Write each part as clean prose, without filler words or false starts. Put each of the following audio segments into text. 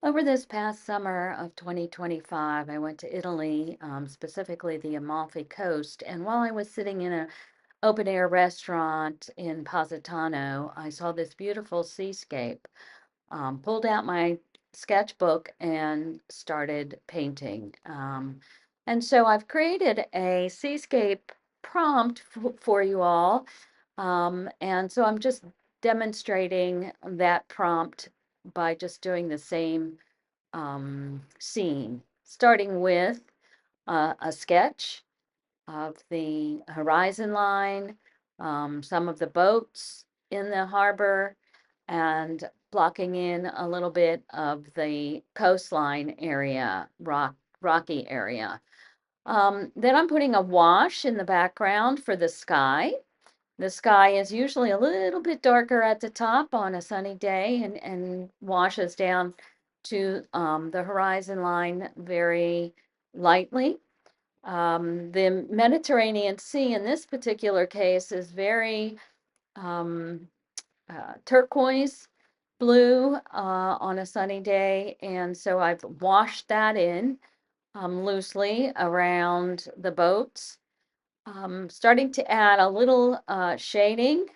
Over this past summer of 2025, I went to Italy, specifically the Amalfi Coast. And while I was sitting in an open air restaurant in Positano, I saw this beautiful seascape. Pulled out my sketchbook and started painting. And so I've created a seascape prompt for you all. And so I'm just demonstrating that prompt by just doing the same scene, starting with a sketch of the horizon line, some of the boats in the harbor, and blocking in a little bit of the coastline area, rocky area. Then I'm putting a wash in the background for the sky. The sky is usually a little bit darker at the top on a sunny day and washes down to the horizon line very lightly. The Mediterranean Sea in this particular case is very um, turquoise blue on a sunny day, and so I've washed that in loosely around the boats. Starting to add a little shading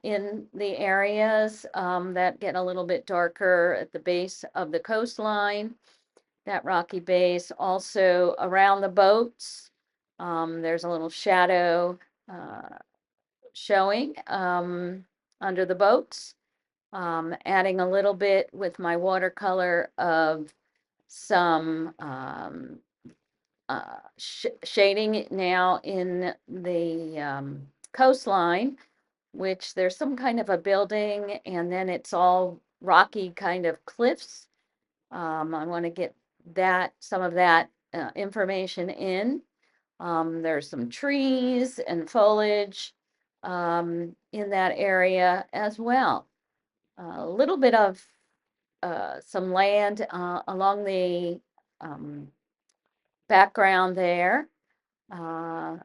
in the areas that get a little bit darker at the base of the coastline, that rocky base. Also around the boats, there's a little shadow uh, showing under the boats. Adding a little bit with my watercolor of some shading now in the coastline, which there's some kind of a building, and then it's all rocky kind of cliffs. I want to get some of that information in. There's some trees and foliage in that area as well. A little bit of some land along the um, background there. Uh,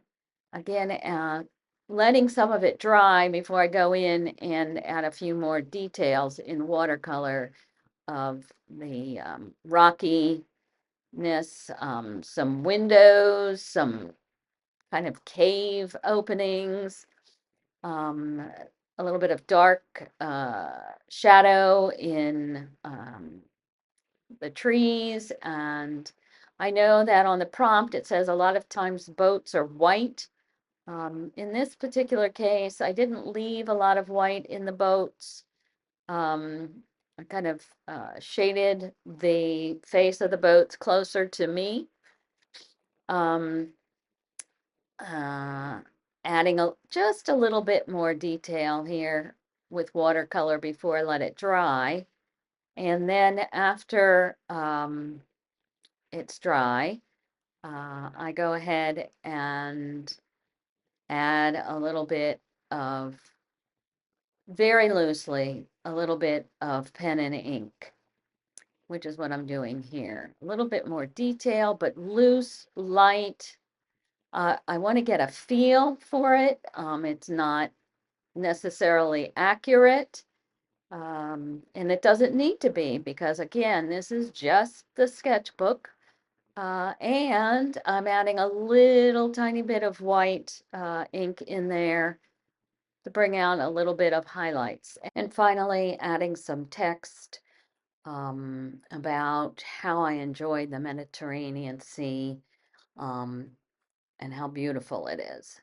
Again, letting some of it dry before I go in and add a few more details in watercolor of the rockiness, some windows, some kind of cave openings, um, a little bit of dark shadow in the trees. And I know that on the prompt it says a lot of times boats are white. In this particular case, I didn't leave a lot of white in the boats. I kind of shaded the face of the boats closer to me. Um, uh, Adding just a little bit more detail here with watercolor before I let it dry. And then after it's dry, I go ahead and add a little bit of, very loosely, a little bit of pen and ink, which is what I'm doing here. A little bit more detail, but loose, light. I want to get a feel for it. It's not necessarily accurate, and it doesn't need to be because, again, this is just the sketchbook. And I'm adding a little tiny bit of white ink in there to bring out a little bit of highlights. And finally, adding some text about how I enjoy the Mediterranean Sea and how beautiful it is.